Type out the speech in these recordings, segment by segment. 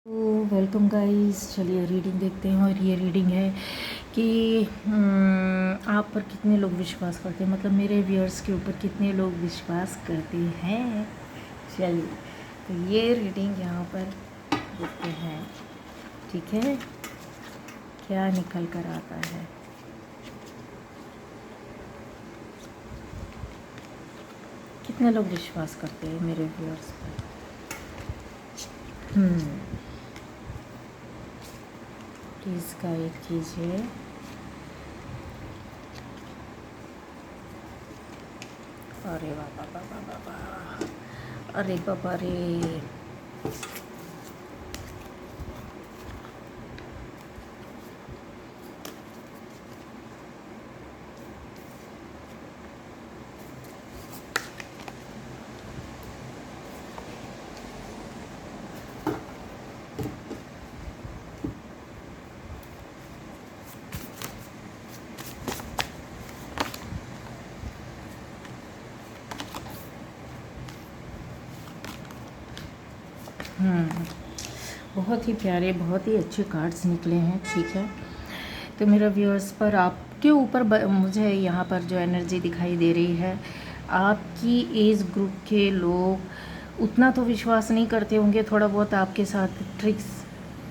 तो welcome guys, चलिए reading देखते हैं। और ये रीडिंग है कि आप पर कितने लोग विश्वास करते हैं, मतलब मेरे व्यूअर्स के ऊपर कितने लोग विश्वास करते हैं। चलिए तो ये रीडिंग यहाँ पर देखते हैं, ठीक है, क्या निकल कर आता है। कितने लोग विश्वास करते हैं मेरे व्यूअर्स पर। प्लीज़ गाइड कीजिए। अरे बाबा बाबा बाबा, अरे बाबा रे। बहुत ही प्यारे, बहुत ही अच्छे कार्ड्स निकले हैं, ठीक है। तो मेरा व्यूअर्स पर आपके ऊपर मुझे यहाँ पर जो एनर्जी दिखाई दे रही है, आपकी एज ग्रुप के लोग उतना तो विश्वास नहीं करते होंगे। थोड़ा बहुत आपके साथ ट्रिक्स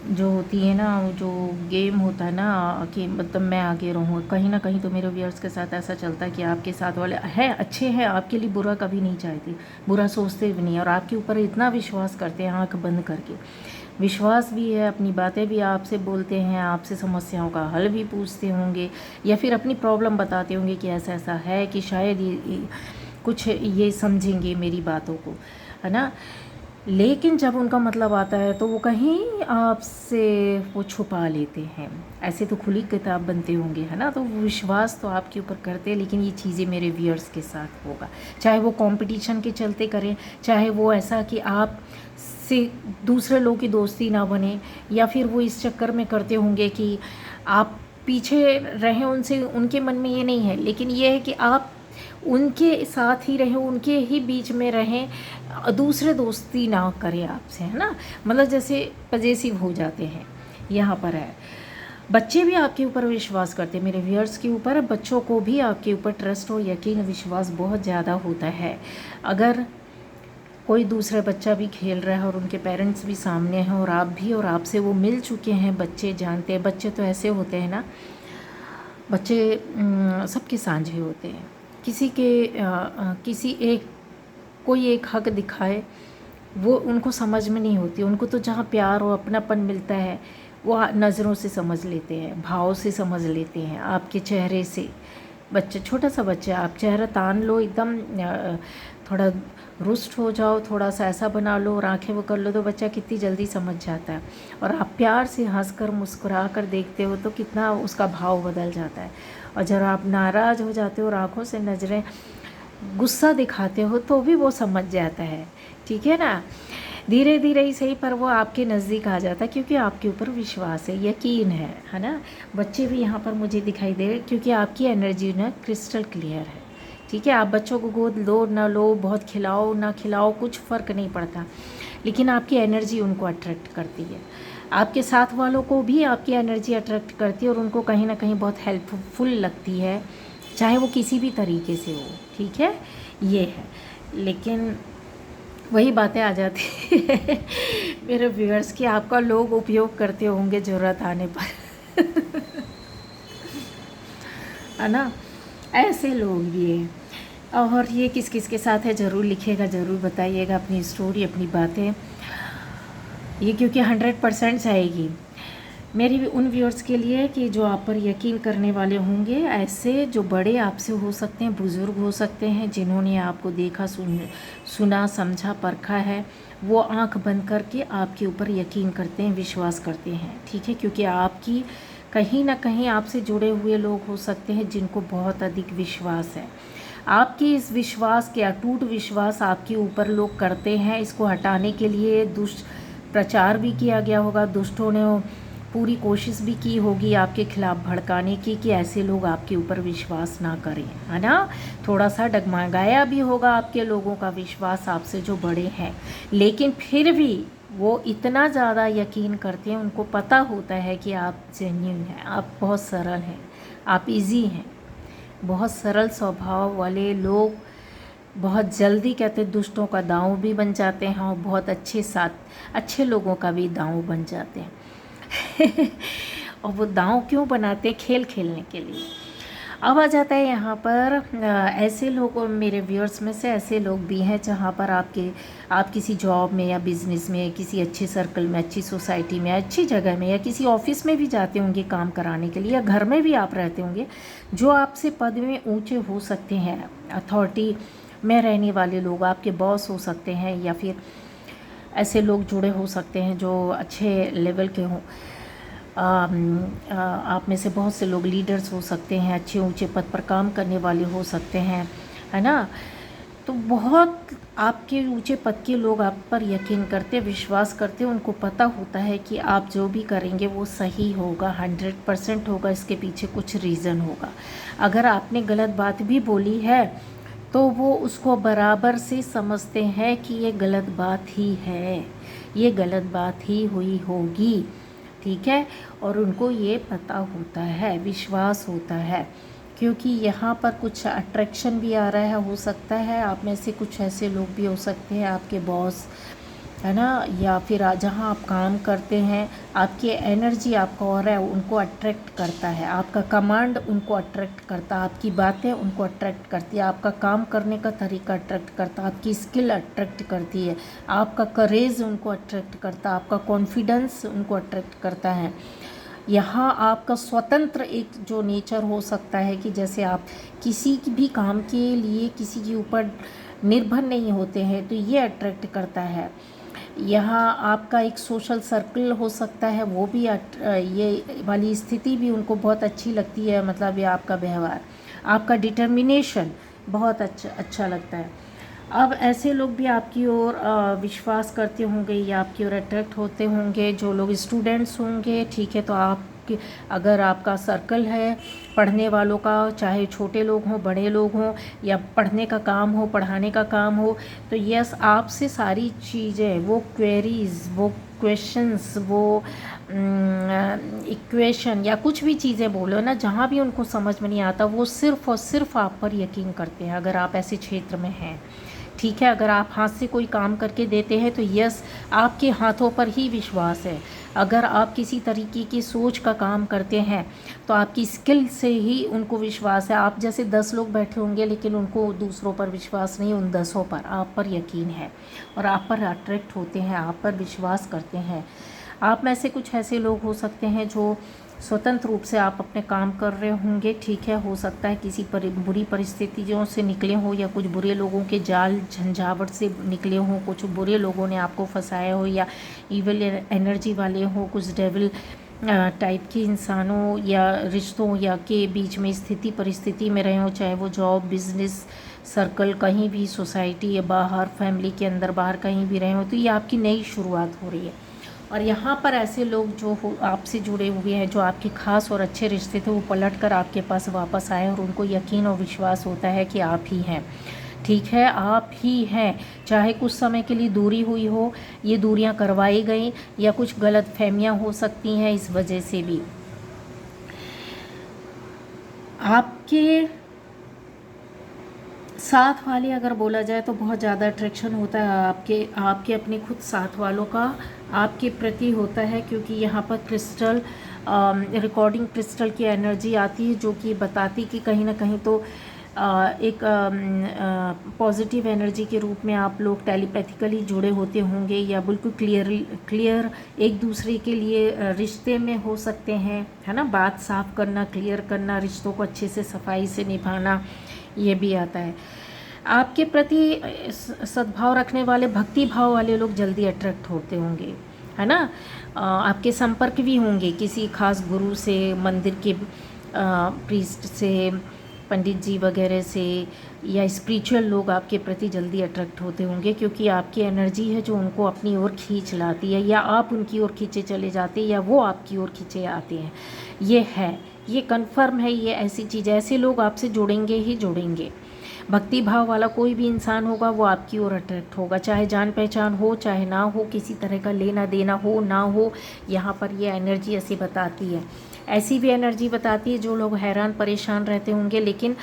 जो होती है ना, जो गेम होता है ना कि मतलब मैं आगे रहूँ, कहीं ना कहीं तो मेरे व्यूअर्स के साथ ऐसा चलता है कि आपके साथ वाले हैं अच्छे हैं, आपके लिए बुरा कभी नहीं चाहते, बुरा सोचते भी नहीं, और आपके ऊपर इतना विश्वास करते हैं आँख बंद करके। विश्वास भी है, अपनी बातें भी आपसे बोलते हैं, आपसे समस्याओं का हल भी पूछते होंगे, या फिर अपनी प्रॉब्लम बताते होंगे कि ऐसा ऐसा है कि शायद ये कुछ ये समझेंगे मेरी बातों को, है ना। लेकिन जब उनका मतलब आता है तो वो कहीं आपसे वो छुपा लेते हैं। ऐसे तो खुली किताब बनते होंगे, है ना। तो विश्वास तो आपके ऊपर करते हैं, लेकिन ये चीज़ें मेरे व्यूअर्स के साथ होगा, चाहे वो कंपटीशन के चलते करें, चाहे वो ऐसा कि आप से दूसरे लोगों की दोस्ती ना बने, या फिर वो इस चक्कर में करते होंगे कि आप पीछे रहें उनसे। उनके मन में ये नहीं है, लेकिन ये है कि आप उनके साथ ही रहें, उनके ही बीच में रहें, दूसरे दोस्ती ना करें आपसे, है ना। मतलब जैसे पजेसिव हो जाते हैं। यहाँ पर है, बच्चे भी आपके ऊपर विश्वास करते हैं, मेरे व्यूअर्स के ऊपर बच्चों को भी आपके ऊपर ट्रस्ट और यकीन विश्वास बहुत ज़्यादा होता है। अगर कोई दूसरा बच्चा भी खेल रहा है और उनके पेरेंट्स भी सामने हैं और आप भी, और आपसे वो मिल चुके हैं, बच्चे जानते हैं। बच्चे तो ऐसे होते हैं ना, बच्चे सबके साझे होते हैं। किसी के किसी एक कोई एक हक दिखाए, वो उनको समझ में नहीं होती। उनको तो जहाँ प्यार और अपनापन मिलता है वो नज़रों से समझ लेते हैं, भाव से समझ लेते हैं, आपके चेहरे से। बच्चे, छोटा सा बच्चा, आप चेहरा तान लो एकदम, थोड़ा रुष्ट हो जाओ, थोड़ा सा ऐसा बना लो और आंखें वो कर लो, तो बच्चा कितनी जल्दी समझ जाता है। और आप प्यार से हंसकर मुस्कुरा कर देखते हो तो कितना उसका भाव बदल जाता है। और जब आप नाराज़ हो जाते हो और आँखों से नज़रें गुस्सा दिखाते हो तो भी वो समझ जाता है, ठीक है ना। धीरे धीरे ही सही, पर वो आपके नज़दीक आ जाता है, क्योंकि आपके ऊपर विश्वास है, यकीन है ना। बच्चे भी यहाँ पर मुझे दिखाई दे रहे, क्योंकि आपकी एनर्जी ना क्रिस्टल क्लियर है, ठीक है। आप बच्चों को गोद लो ना लो, बहुत खिलाओ ना खिलाओ, कुछ फ़र्क नहीं पड़ता, लेकिन आपकी एनर्जी उनको अट्रैक्ट करती है। आपके साथ वालों को भी आपकी एनर्जी अट्रैक्ट करती है और उनको कहीं ना कहीं बहुत हेल्पफुल लगती है, चाहे वो किसी भी तरीके से हो, ठीक है। ये है, लेकिन वही बातें आ जाती है मेरे व्यूअर्स की, आपका लोग उपयोग करते होंगे ज़रूरत आने पर है ना। ऐसे लोग भी हैं। और ये किस किस के साथ है ज़रूर लिखिएगा, ज़रूर बताइएगा अपनी स्टोरी, अपनी बातें। ये क्योंकि 100% आएगी मेरी भी उन व्यूअर्स के लिए कि जो आप पर यकीन करने वाले होंगे, ऐसे जो बड़े आपसे हो सकते हैं, बुज़ुर्ग हो सकते हैं, जिन्होंने आपको देखा, सुना, समझा, परखा है, वो आंख बंद करके आपके ऊपर यकीन करते हैं, विश्वास करते हैं, ठीक है। क्योंकि आपकी कहीं ना कहीं आपसे जुड़े हुए लोग हो सकते हैं जिनको बहुत अधिक विश्वास है। आपकी इस विश्वास के, अटूट विश्वास आपके ऊपर लोग करते हैं। इसको हटाने के लिए दुष्प्रचार भी किया गया होगा, दुष्टों ने पूरी कोशिश भी की होगी आपके खिलाफ भड़काने की, कि ऐसे लोग आपके ऊपर विश्वास ना करें, है ना। थोड़ा सा डगमगाया भी होगा आपके लोगों का विश्वास आपसे जो बड़े हैं, लेकिन फिर भी वो इतना ज़्यादा यकीन करते हैं, उनको पता होता है कि आप जेन्युइन हैं, आप बहुत सरल हैं, आप इजी हैं। बहुत सरल स्वभाव वाले लोग बहुत जल्दी कहते दुष्टों का दांव भी बन जाते हैं और बहुत अच्छे लोगों का भी दांव बन जाते हैं। और वो दांव क्यों बनाते हैं? खेल खेलने के लिए। अब आ जाता है यहाँ पर ऐसे लोग, मेरे व्यूअर्स में से ऐसे लोग भी हैं जहाँ पर आप किसी जॉब में या बिज़नेस में, किसी अच्छे सर्कल में, अच्छी सोसाइटी में, अच्छी जगह में, या किसी ऑफिस में भी जाते होंगे काम कराने के लिए, या घर में भी आप रहते होंगे, जो आपसे पद में ऊंचे हो सकते हैं, अथॉरिटी में रहने वाले लोग आपके बॉस हो सकते हैं, या फिर ऐसे लोग जुड़े हो सकते हैं जो अच्छे लेवल के हों। आप में से बहुत से लोग लीडर्स हो सकते हैं, अच्छे ऊंचे पद पर काम करने वाले हो सकते हैं, है ना। तो बहुत आपके ऊंचे पद के लोग आप पर यकीन करते, विश्वास करते, उनको पता होता है कि आप जो भी करेंगे वो सही होगा, 100% होगा, इसके पीछे कुछ रीज़न होगा। अगर आपने गलत बात भी बोली है तो वो उसको बराबर से समझते हैं कि ये गलत बात ही है, ये गलत बात ही हुई होगी, ठीक है। और उनको ये पता होता है, विश्वास होता है, क्योंकि यहाँ पर कुछ अट्रैक्शन भी आ रहा है। हो सकता है आप में से कुछ ऐसे लोग भी हो सकते हैं, आपके बॉस, है ना, या फिर जहाँ आप काम करते हैं, आपकी एनर्जी, आपका ऑरा है, उनको अट्रैक्ट करता है, आपका कमांड उनको अट्रैक्ट करता है, आपकी बातें उनको अट्रैक्ट करती है, आपका काम करने का तरीका अट्रैक्ट करता है, आपकी स्किल अट्रैक्ट करती है, आपका करेज उनको अट्रैक्ट करता है, आपका कॉन्फिडेंस उनको अट्रैक्ट करता है। यहाँ आपका स्वतंत्र एक जो नेचर हो सकता है कि जैसे आप किसी भी काम के लिए किसी के ऊपर निर्भर नहीं होते हैं, तो ये अट्रैक्ट करता है। यहाँ आपका एक सोशल सर्कल हो सकता है, वो भी ये वाली स्थिति भी उनको बहुत अच्छी लगती है। मतलब ये आपका व्यवहार, आपका डिटर्मिनेशन बहुत अच्छा लगता है। अब ऐसे लोग भी आपकी ओर विश्वास करते होंगे या आपकी ओर अट्रैक्ट होते होंगे, जो लोग स्टूडेंट्स होंगे, ठीक है। तो आपके अगर आपका सर्कल है पढ़ने वालों का, चाहे छोटे लोग हों, बड़े लोग हों, या पढ़ने का काम हो, पढ़ाने का काम हो, तो यस, आपसे सारी चीज़ें, वो क्वेरीज़, वो क्वेश्चंस, वो इक्वेशन, या कुछ भी चीज़ें बोलो ना, जहाँ भी उनको समझ में नहीं आता, वो सिर्फ़ और सिर्फ आप पर यकीन करते हैं, अगर आप ऐसे क्षेत्र में हैं, ठीक है। अगर आप हाथ से कोई काम करके देते हैं तो यस, आपके हाथों पर ही विश्वास है। अगर आप किसी तरीके की सोच का काम करते हैं तो आपकी स्किल से ही उनको विश्वास है। आप जैसे 10 लोग बैठे होंगे लेकिन उनको दूसरों पर विश्वास नहीं, उन 10 पर आप पर यकीन है और आप पर अट्रैक्ट होते हैं, आप पर विश्वास करते हैं। आप में से कुछ ऐसे लोग हो सकते हैं जो स्वतंत्र रूप से आप अपने काम कर रहे होंगे, ठीक है। हो सकता है किसी बुरी परिस्थितियों से निकले हो, या कुछ बुरे लोगों के जाल झंझावट से निकले हो, कुछ बुरे लोगों ने आपको फंसाया हो, या इविल एनर्जी वाले हो, कुछ डेविल टाइप के इंसानों या रिश्तों या के बीच में स्थिति परिस्थिति में रहे हो, चाहे वो जॉब, बिजनेस सर्कल, कहीं भी सोसाइटी या बाहर, फैमिली के अंदर बाहर कहीं भी रहे हो, तो ये आपकी नई शुरुआत हो रही है। और यहाँ पर ऐसे लोग जो आपसे जुड़े हुए हैं, जो आपके खास और अच्छे रिश्ते थे, वो पलट कर आपके पास वापस आए और उनको यकीन और विश्वास होता है कि आप ही हैं, ठीक है, आप ही हैं। चाहे कुछ समय के लिए दूरी हुई हो, ये दूरियां करवाई गई, या कुछ गलत फहमियाँ हो सकती हैं, इस वजह से भी आपके साथ वाले, अगर बोला जाए तो बहुत ज़्यादा अट्रैक्शन होता है आपके अपने खुद साथ वालों का आपके प्रति होता है, क्योंकि यहाँ पर क्रिस्टल रिकॉर्डिंग क्रिस्टल की एनर्जी आती है, जो कि बताती कि कहीं ना कहीं तो एक पॉजिटिव एनर्जी के रूप में आप लोग टेलीपैथिकली जुड़े होते होंगे, या बिल्कुल क्लियर एक दूसरे के लिए रिश्ते में हो सकते हैं, है ना। बात साफ करना, क्लियर करना, रिश्तों को अच्छे से सफाई से निभाना, ये भी आता है। आपके प्रति सद्भाव रखने वाले, भक्ति भाव वाले लोग जल्दी अट्रैक्ट होते होंगे, है ना। आपके संपर्क भी होंगे किसी खास गुरु से, मंदिर के प्रीस्ट से, पंडित जी वगैरह से, या स्पिरिचुअल लोग आपके प्रति जल्दी अट्रैक्ट होते होंगे, क्योंकि आपकी एनर्जी है जो उनको अपनी ओर खींच लाती है, या आप उनकी ओर खींचे चले जाते हैं, या वो आपकी ओर खींचे आते हैं। ये है, ये कन्फर्म है, ये ऐसी चीज़, ऐसे लोग आपसे जुड़ेंगे ही जुड़ेंगे। भक्ति भाव वाला कोई भी इंसान होगा वो आपकी ओर अट्रैक्ट होगा, चाहे जान पहचान हो चाहे ना हो, किसी तरह का लेना देना हो ना हो। यहाँ पर ये एनर्जी ऐसी बताती है। ऐसी भी एनर्जी बताती है जो लोग हैरान परेशान रहते होंगे, लेकिन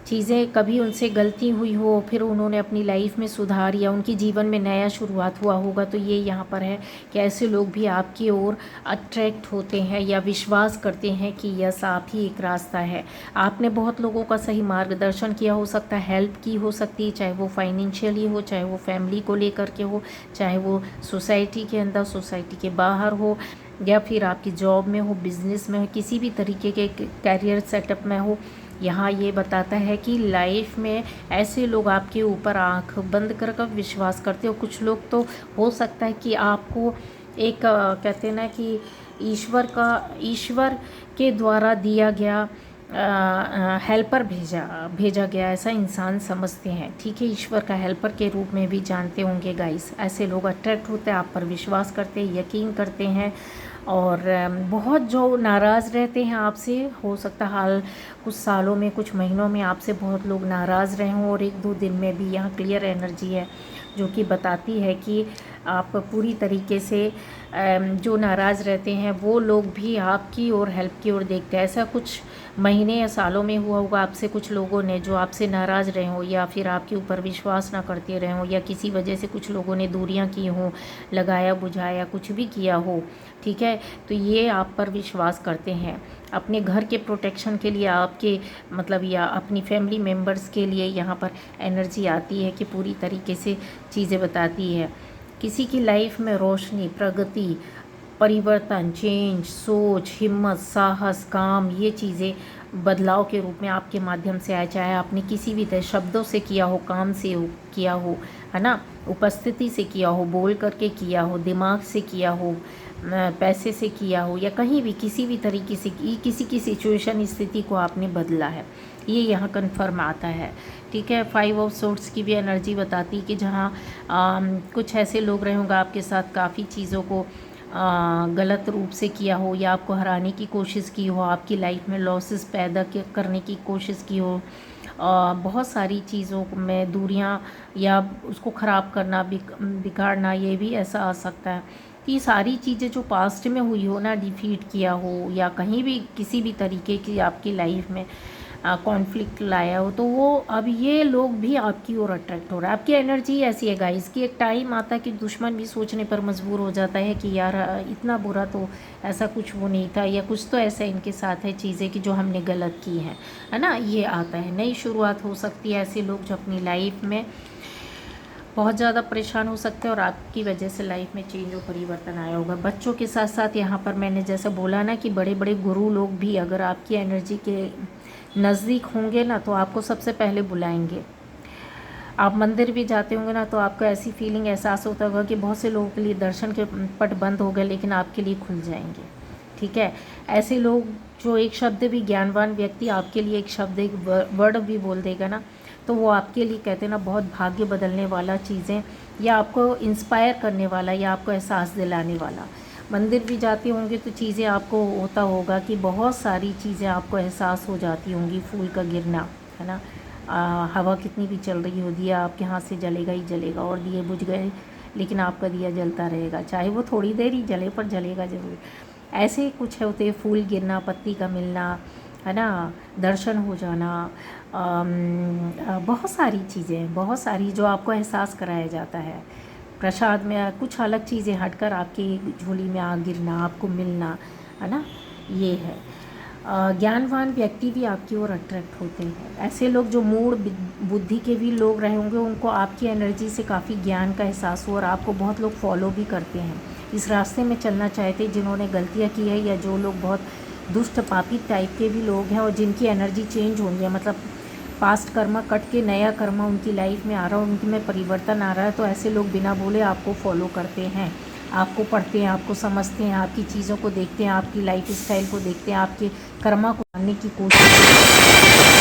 चीज़ें कभी उनसे गलती हुई हो, फिर उन्होंने अपनी लाइफ में सुधार या उनकी जीवन में नया शुरुआत हुआ होगा, तो ये यहाँ पर है कि ऐसे लोग भी आपकी ओर अट्रैक्ट होते हैं या विश्वास करते हैं कि यस आप ही एक रास्ता है। आपने बहुत लोगों का सही मार्गदर्शन किया हो सकता है, हेल्प की हो सकती है, चाहे वो फाइनेंशियली हो, चाहे वो फैमिली को लेकर के हो, चाहे वो सोसाइटी के अंदर सोसाइटी के बाहर हो, या फिर आपकी जॉब में हो, बिजनेस में हो, किसी भी तरीके के कैरियर सेटअप में हो। यहाँ ये बताता है कि लाइफ में ऐसे लोग आपके ऊपर आंख बंद कर कर विश्वास करते हो। कुछ लोग तो हो सकता है कि आपको एक कहते हैं ना कि ईश्वर के द्वारा दिया गया हेल्पर भेजा गया ऐसा इंसान समझते हैं, ठीक है, ईश्वर का हेल्पर के रूप में भी जानते होंगे गाइस। ऐसे लोग अट्रैक्ट होते हैं, आप पर विश्वास करते हैं, यकीन करते हैं, और बहुत जो नाराज़ रहते हैं आपसे, हो सकता है हाल कुछ सालों में कुछ महीनों में आपसे बहुत लोग नाराज़ रहे हों, और एक दो दिन में भी यहाँ क्लियर एनर्जी है जो कि बताती है कि आप पूरी तरीके से जो नाराज़ रहते हैं वो लोग भी आपकी ओर हेल्प की ओर देखते हैं। ऐसा कुछ महीने या सालों में हुआ होगा आपसे कुछ लोगों ने जो आपसे नाराज़ रहे हों, या फिर आपके ऊपर विश्वास ना करते रहे हों, या किसी वजह से कुछ लोगों ने दूरियां की हों, लगाया बुझाया कुछ भी किया हो, ठीक है। तो ये आप पर विश्वास करते हैं अपने घर के प्रोटेक्शन के लिए, आपके मतलब या अपनी फैमिली मेम्बर्स के लिए। यहाँ पर एनर्जी आती है कि पूरी तरीके से चीज़ें बताती है। किसी की लाइफ में रोशनी, प्रगति, परिवर्तन, चेंज, सोच, हिम्मत, साहस, काम, ये चीज़ें बदलाव के रूप में आपके माध्यम से आए, चाहे आपने किसी भी तरह शब्दों से किया हो, काम से किया हो, है ना, उपस्थिति से किया हो, बोल करके किया हो, दिमाग से किया हो, पैसे से किया हो, या कहीं भी किसी भी तरीके से किसी की सिचुएशन स्थिति को आपने बदला है, ये यहाँ कन्फर्म आता है, ठीक है। 5 ऑफ सोर्ड्स की भी एनर्जी बताती कि जहाँ कुछ ऐसे लोग रहे होंगे आपके साथ, काफ़ी चीज़ों को गलत रूप से किया हो, या आपको हराने की कोशिश की हो, आपकी लाइफ में लॉसेस पैदा करने की कोशिश की हो, बहुत सारी चीज़ों में दूरियां या उसको ख़राब करना, बिगाड़ना, ये भी ऐसा आ सकता है कि सारी चीज़ें जो पास्ट में हुई हो ना, डिफीट किया हो, या कहीं भी किसी भी तरीके की आपकी लाइफ में कॉन्फ्लिक्ट लाया हो, तो वो अब ये लोग भी आपकी ओर अट्रैक्ट हो रहा है। आपकी एनर्जी ऐसी है गाइस कि एक टाइम आता है कि दुश्मन भी सोचने पर मजबूर हो जाता है कि यार इतना बुरा तो ऐसा कुछ वो नहीं था, या कुछ तो ऐसा इनके साथ है चीज़ें कि जो हमने गलत की हैं, है ना। ये आता है, नई शुरुआत हो सकती है। ऐसे लोग जो अपनी लाइफ में बहुत ज़्यादा परेशान हो सकते हैं और आपकी वजह से लाइफ में चेंज और परिवर्तन आया होगा। बच्चों के साथ साथ यहाँ पर मैंने जैसे बोला ना कि बड़े बड़े गुरु लोग भी अगर आपकी एनर्जी के नज़दीक होंगे ना, तो आपको सबसे पहले बुलाएंगे। आप मंदिर भी जाते होंगे ना, तो आपको ऐसी फीलिंग, एहसास होता होगा कि बहुत से लोगों के लिए दर्शन के पट बंद हो गए, लेकिन आपके लिए खुल जाएंगे, ठीक है। ऐसे लोग जो एक शब्द भी, ज्ञानवान व्यक्ति आपके लिए एक शब्द, एक वर्ड भी बोल देगा ना, तो वो आपके लिए कहते हैं ना बहुत भाग्य बदलने वाला चीज़ें, या आपको इंस्पायर करने वाला, या आपको एहसास दिलाने वाला। मंदिर भी जाते होंगे तो चीज़ें आपको होता होगा कि बहुत सारी चीज़ें आपको एहसास हो जाती होंगी, फूल का गिरना, है ना, हवा कितनी भी चल रही हो, दिया आपके हाथ से जलेगा ही जलेगा, और दिए बुझ गए लेकिन आपका दिया जलता रहेगा, चाहे वो थोड़ी देर ही जले पर जलेगा ज़रूर। ऐसे कुछ होते, फूल गिरना, पत्ती का मिलना, है ना, दर्शन हो जाना, बहुत सारी चीज़ें, बहुत सारी जो आपको एहसास कराया जाता है। प्रसाद में कुछ अलग चीज़ें हटकर आपकी झोली में आ गिरना, आपको मिलना, है ना, ये है। ज्ञानवान व्यक्ति भी आपकी ओर अट्रैक्ट होते हैं। ऐसे लोग जो मूड बुद्धि के भी लोग रहे होंगे, उनको आपकी एनर्जी से काफ़ी ज्ञान का एहसास हो, और आपको बहुत लोग फॉलो भी करते हैं, इस रास्ते में चलना चाहते हैं जिन्होंने गलतियाँ की है, या जो लोग बहुत दुष्ट पापी टाइप के भी लोग हैं और जिनकी एनर्जी चेंज होनी है, मतलब पास्ट कर्मा कट के नया कर्मा उनकी लाइफ में आ रहा है, उनकी में परिवर्तन आ रहा है, तो ऐसे लोग बिना बोले आपको फॉलो करते हैं, आपको पढ़ते हैं, आपको समझते हैं, आपकी चीज़ों को देखते हैं, आपकी लाइफ स्टाइल को देखते हैं, आपके कर्मा को जानने की कोशिश